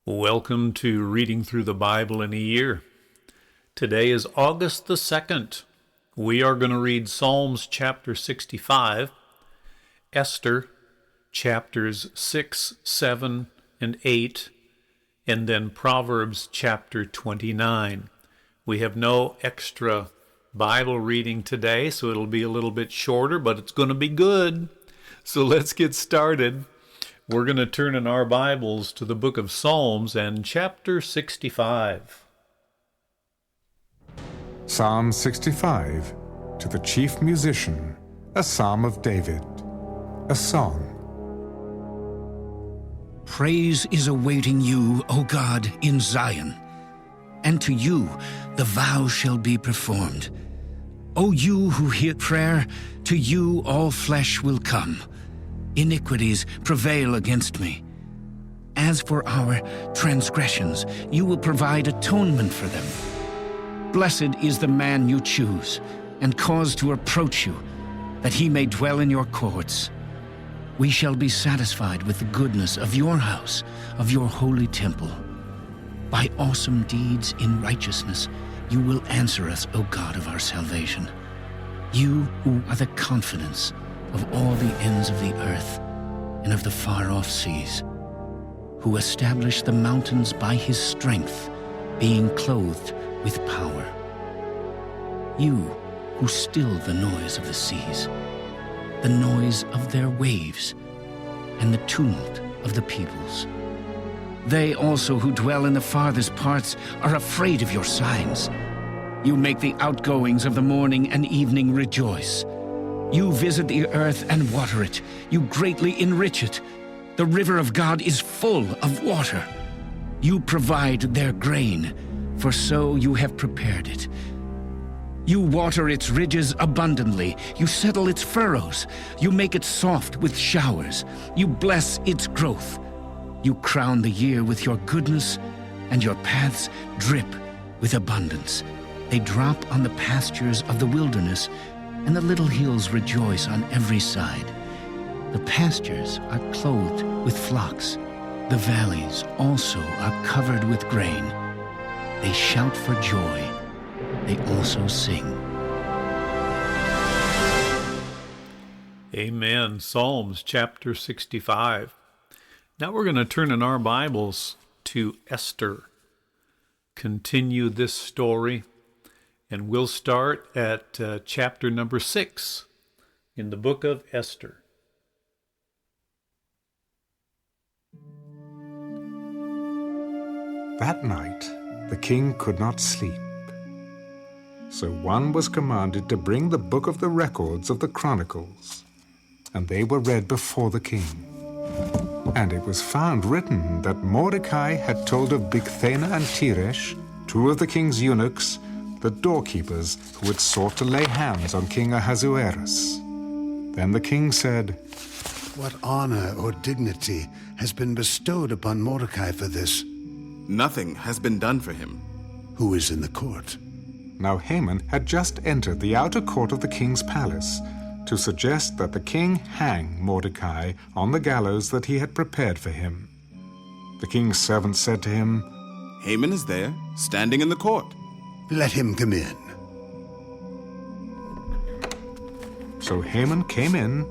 Welcome to Reading Through the Bible in a Year. Today is August the 2nd. We are going to read Psalms chapter 65, Esther chapters 6, 7, and 8, and then Proverbs chapter 29. We have no extra Bible reading today, so it'll be a little bit shorter, but it's going to be good. So let's get started. We're going to turn in our Bibles to the book of Psalms and chapter 65. Psalm 65, to the chief musician, a psalm of David, a song. Praise is awaiting you, O God, in Zion, and to you the vow shall be performed. O you who hear prayer, to you all flesh will come. Iniquities prevail against me. As for our transgressions, you will provide atonement for them. Blessed is the man you choose and cause to approach you, that he may dwell in your courts. We shall be satisfied with the goodness of your house, of your holy temple. By awesome deeds in righteousness, you will answer us, O God of our salvation. You who are the confidence of all the ends of the earth and of the far-off seas, who established the mountains by his strength, being clothed with power. You who still the noise of the seas, the noise of their waves, and the tumult of the peoples. They also who dwell in the farthest parts are afraid of your signs. You make the outgoings of the morning and evening rejoice. You visit the earth and water it. You greatly enrich it. The river of God is full of water. You provide their grain, for so you have prepared it. You water its ridges abundantly. You settle its furrows. You make it soft with showers. You bless its growth. You crown the year with your goodness, and your paths drip with abundance. They drop on the pastures of the wilderness, and the little hills rejoice on every side. The pastures are clothed with flocks. The valleys also are covered with grain. They shout for joy. They also sing. Amen. Psalms chapter 65. Now we're going to turn in our Bibles to Esther. Continue this story. And we'll start at chapter number 6 in the book of Esther. That night the king could not sleep. So one was commanded to bring the book of the records of the Chronicles, and they were read before the king. And it was found written that Mordecai had told of Bigthana and Teresh, two of the king's eunuchs, the doorkeepers who had sought to lay hands on King Ahasuerus. Then the king said, "What honor or dignity has been bestowed upon Mordecai for this? Nothing has been done for him." Who is in the court?" Now Haman had just entered the outer court of the king's palace to suggest that the king hang Mordecai on the gallows that he had prepared for him. The king's servant said to him, "Haman is there, standing in the court." "Let him come in." So Haman came in,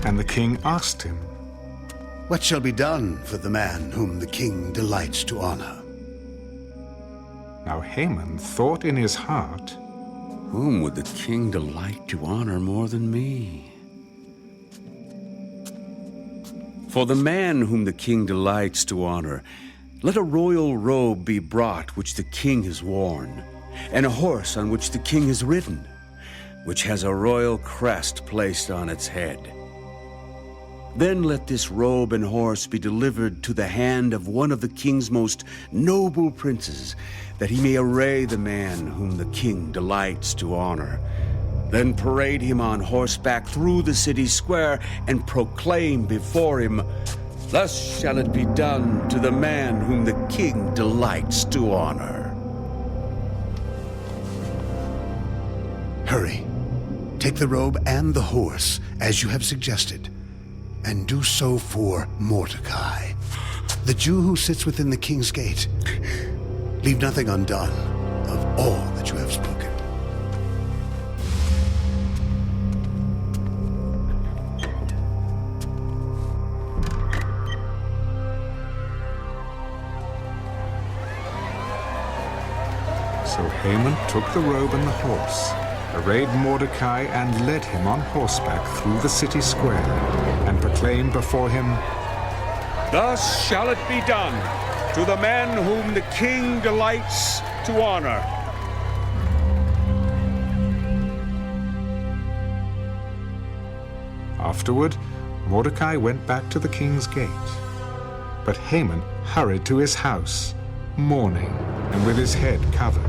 and the king asked him, "What shall be done for the man whom the king delights to honor?" Now Haman thought in his heart, Whom would the king delight to honor more than me? For the man whom the king delights to honor, let a royal robe be brought which the king has worn, and a horse on which the king has ridden, which has a royal crest placed on its head. Then let this robe and horse be delivered to the hand of one of the king's most noble princes, that he may array the man whom the king delights to honor. Then parade him on horseback through the city square and proclaim before him, Thus shall it be done to the man whom the king delights to honor." Hurry, take the robe and the horse, as you have suggested, and do so for Mordecai. the Jew who sits within the king's gate. Leave nothing undone of all that you have spoken. So Haman took the robe and the horse, arrayed Mordecai, and led him on horseback through the city square, and proclaimed before him, Thus shall it be done to the man whom the king delights to honor. Afterward, Mordecai went back to the king's gate. But Haman hurried to his house, mourning and with his head covered.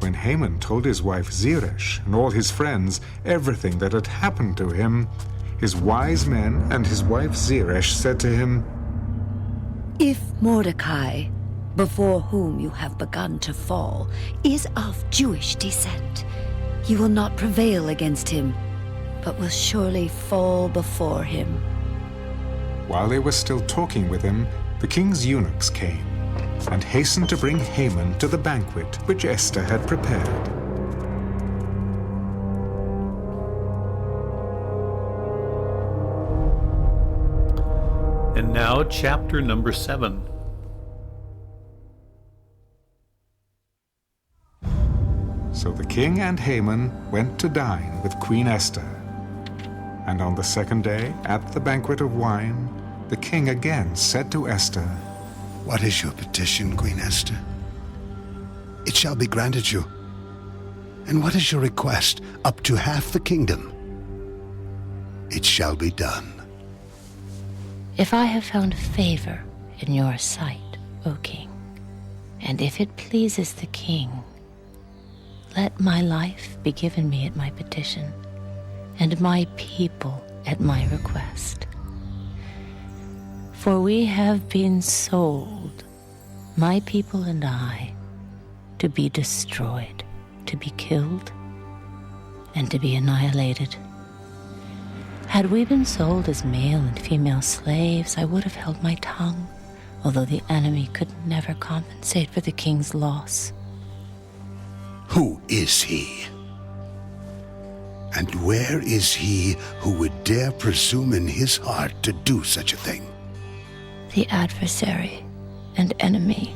When Haman told his wife Zeresh and all his friends everything that had happened to him, his wise men and his wife Zeresh said to him, If Mordecai, before whom you have begun to fall, is of Jewish descent, you will not prevail against him, but will surely fall before him. While they were still talking with him, the king's eunuchs came and hastened to bring Haman to the banquet which Esther had prepared. And now, chapter number 7. So the king and Haman went to dine with Queen Esther. And on the second day, at the banquet of wine, the king again said to Esther, What is your petition, Queen Esther? It shall be granted you. And what is your request? Up to half the kingdom. It shall be done. If I have found favor in your sight, O king, and if it pleases the king, let my life be given me at my petition, and my people at my request. For we have been sold, my people and I, to be destroyed, to be killed, and to be annihilated. Had we been sold as male and female slaves, I would have held my tongue, although the enemy could never compensate for the king's loss. Who is he? And where is he who would dare presume in his heart to do such a thing? The adversary and enemy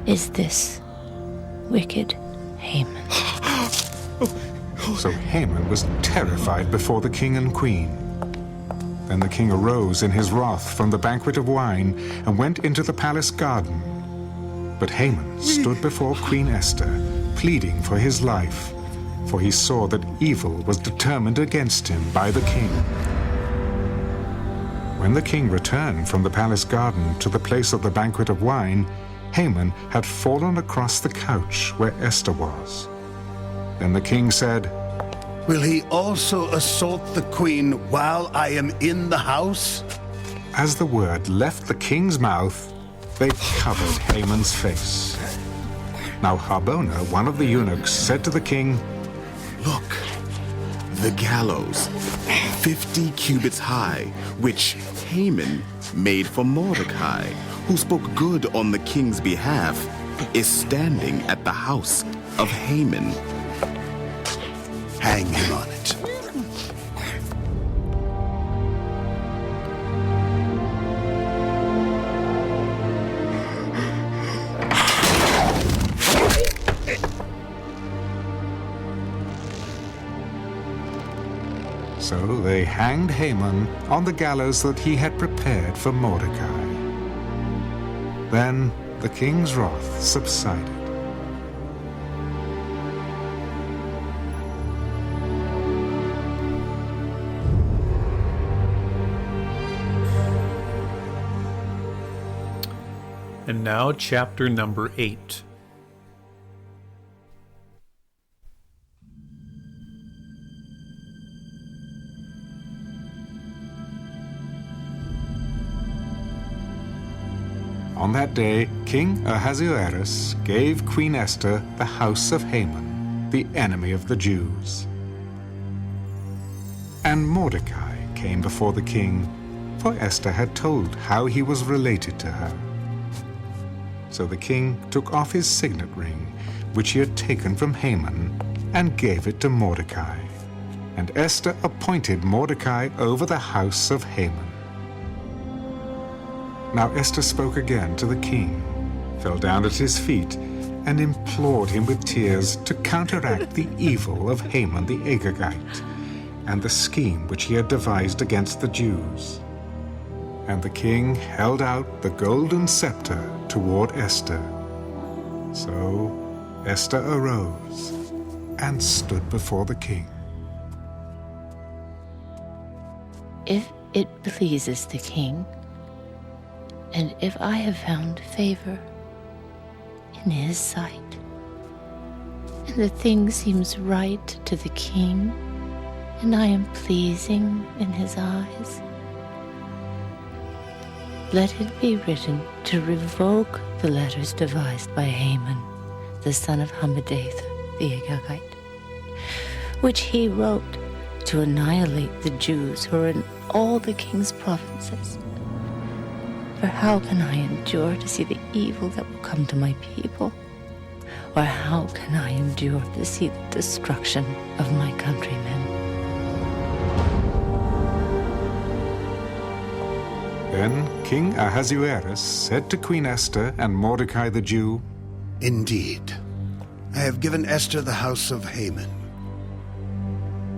is this wicked Haman. So Haman was terrified before the king and queen. Then the king arose in his wrath from the banquet of wine and went into the palace garden. But Haman stood before Queen Esther, pleading for his life, for he saw that evil was determined against him by the king. When the king returned from the palace garden to the place of the banquet of wine, Haman had fallen across the couch where Esther was. Then the king said, Will he also assault the queen while I am in the house? As the word left the king's mouth, they covered Haman's face. Now Harbona, one of the eunuchs, said to the king, Look, the gallows, 50 cubits high, which Haman made for Mordecai, who spoke good on the king's behalf, is standing at the house of Haman. Hang him on it. So they hanged Haman on the gallows that he had prepared for Mordecai. Then the king's wrath subsided. And now, chapter number 8. On that day, King Ahasuerus gave Queen Esther the house of Haman, the enemy of the Jews. And Mordecai came before the king, for Esther had told how he was related to her. So the king took off his signet ring, which he had taken from Haman, and gave it to Mordecai. And Esther appointed Mordecai over the house of Haman. Now Esther spoke again to the king, fell down at his feet, and implored him with tears to counteract the evil of Haman the Agagite, and the scheme which he had devised against the Jews. And the king held out the golden scepter toward Esther. So Esther arose and stood before the king. If it pleases the king, and if I have found favor in his sight, and the thing seems right to the king, and I am pleasing in his eyes, let it be written to revoke the letters devised by Haman, the son of Hammedatha the Agagite, which he wrote to annihilate the Jews who are in all the king's provinces. For how can I endure to see the evil that will come to my people? Or how can I endure to see the destruction of my countrymen? Then King Ahasuerus said to Queen Esther and Mordecai the Jew, Indeed, I have given Esther the house of Haman,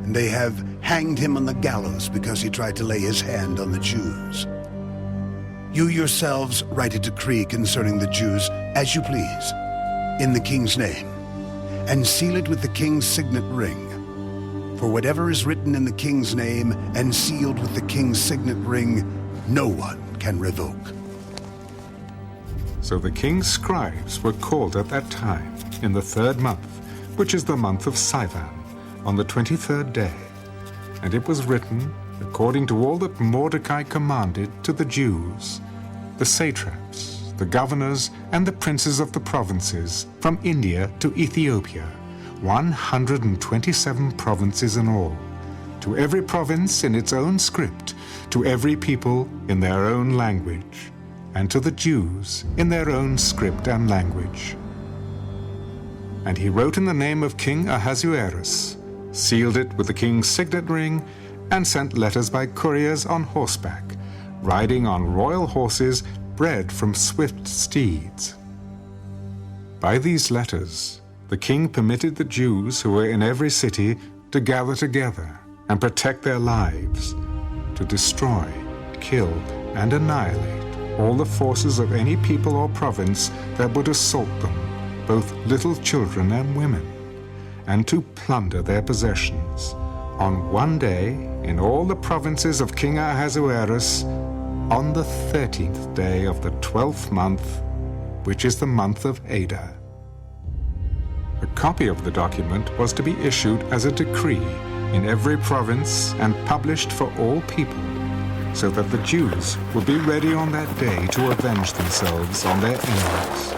and they have hanged him on the gallows because he tried to lay his hand on the Jews. You yourselves write a decree concerning the Jews as you please, in the king's name, and seal it with the king's signet ring. For whatever is written in the king's name and sealed with the king's signet ring, no one can revoke. So the king's scribes were called at that time, in the 3rd month, which is the month of Sivan, on the 23rd day. And it was written, according to all that Mordecai commanded, to the Jews, the satraps, the governors, and the princes of the provinces, from India to Ethiopia, 127 provinces in all, to every province in its own script, to every people in their own language, and to the Jews in their own script and language. And he wrote in the name of King Ahasuerus, sealed it with the king's signet ring, and sent letters by couriers on horseback, riding on royal horses bred from swift steeds. By these letters, the king permitted the Jews who were in every city to gather together and protect their lives, to destroy, kill, and annihilate all the forces of any people or province that would assault them, both little children and women, and to plunder their possessions, on one day in all the provinces of King Ahasuerus, on the 13th day of the 12th month, which is the month of Adar. A copy of the document was to be issued as a decree in every province and published for all people, so that the Jews would be ready on that day to avenge themselves on their enemies.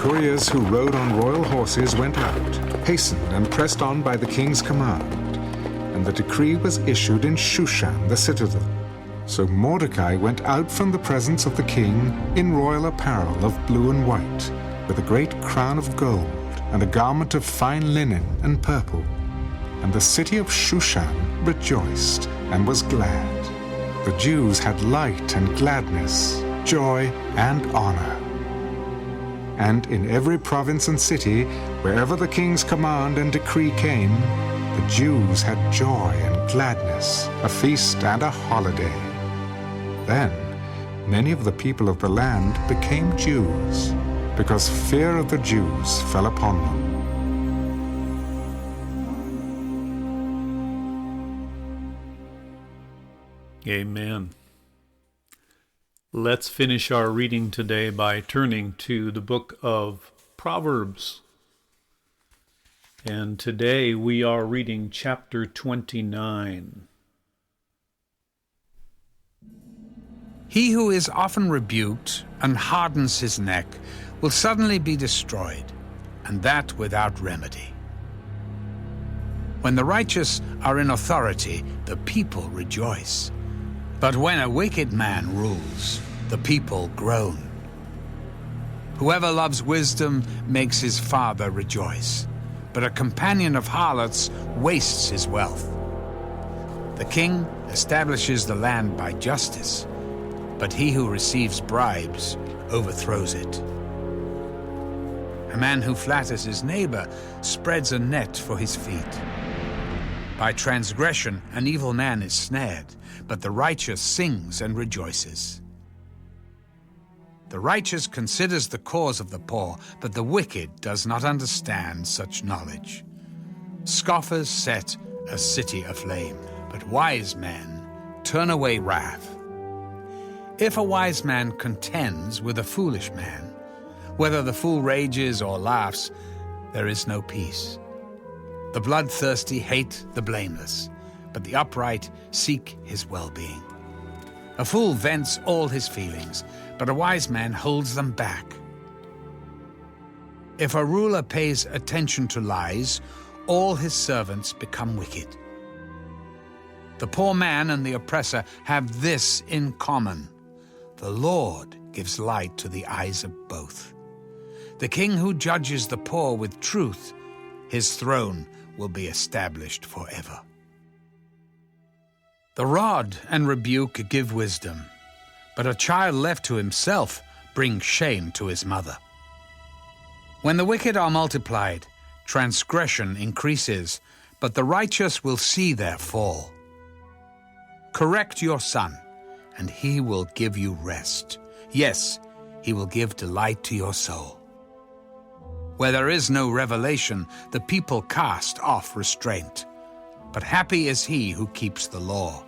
Couriers who rode on royal horses went out, hastened and pressed on by the king's command, and the decree was issued in Shushan the citadel. So Mordecai went out from the presence of the king in royal apparel of blue and white, with a great crown of gold, and a garment of fine linen and purple. And the city of Shushan rejoiced and was glad. The Jews had light and gladness, joy and honor. And in every province and city, wherever the king's command and decree came, the Jews had joy and gladness, a feast and a holiday. Then many of the people of the land became Jews, because fear of the Jews fell upon them. Amen. Let's finish our reading today by turning to the book of Proverbs. And today we are reading chapter 29. He who is often rebuked and hardens his neck will suddenly be destroyed, and that without remedy. When the righteous are in authority, the people rejoice. But when a wicked man rules, the people groan. Whoever loves wisdom makes his father rejoice, but a companion of harlots wastes his wealth. The king establishes the land by justice, but he who receives bribes overthrows it. A man who flatters his neighbor spreads a net for his feet. By transgression, an evil man is snared, but the righteous sings and rejoices. The righteous considers the cause of the poor, but the wicked does not understand such knowledge. Scoffers set a city aflame, but wise men turn away wrath. If a wise man contends with a foolish man, whether the fool rages or laughs, there is no peace. The bloodthirsty hate the blameless, but the upright seek his well-being. A fool vents all his feelings, but a wise man holds them back. If a ruler pays attention to lies, all his servants become wicked. The poor man and the oppressor have this in common: the Lord gives light to the eyes of both. The king who judges the poor with truth, his throne will be established forever. The rod and rebuke give wisdom, but a child left to himself brings shame to his mother. When the wicked are multiplied, transgression increases, but the righteous will see their fall. Correct your son, and he will give you rest. Yes, he will give delight to your soul. Where there is no revelation, the people cast off restraint. But happy is he who keeps the law.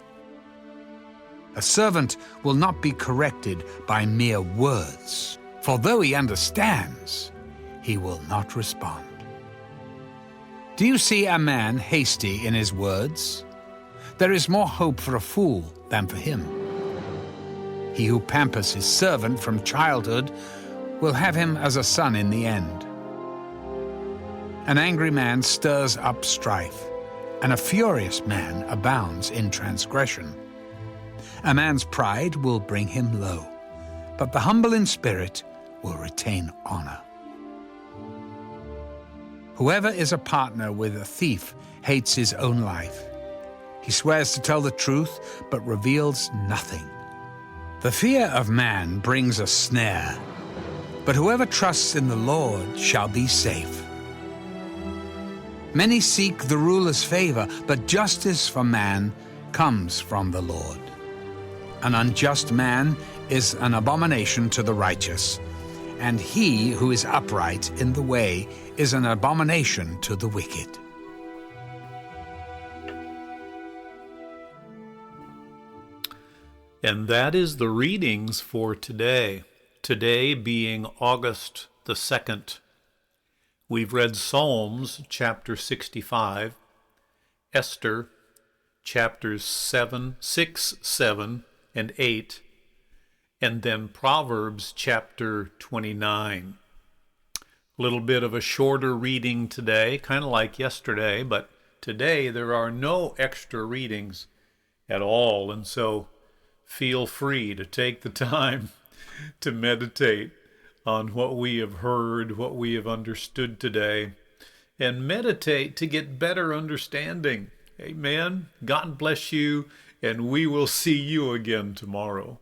A servant will not be corrected by mere words, for though he understands, he will not respond. Do you see a man hasty in his words? There is more hope for a fool than for him. He who pampers his servant from childhood will have him as a son in the end. An angry man stirs up strife, and a furious man abounds in transgression. A man's pride will bring him low, but the humble in spirit will retain honor. Whoever is a partner with a thief hates his own life. He swears to tell the truth, but reveals nothing. The fear of man brings a snare, but whoever trusts in the Lord shall be safe. Many seek the ruler's favor, but justice for man comes from the Lord. An unjust man is an abomination to the righteous, and he who is upright in the way is an abomination to the wicked. And that is the readings for today. Today being August the 2nd. We've read Psalms chapter 65, Esther chapters 6, 7, and 8, and then Proverbs chapter 29. A little bit of a shorter reading today, kind of like yesterday, but today there are no extra readings at all, and so feel free to take the time to meditate on what we have heard, what we have understood today, and meditate to get better understanding. Amen. God bless you, and we will see you again tomorrow.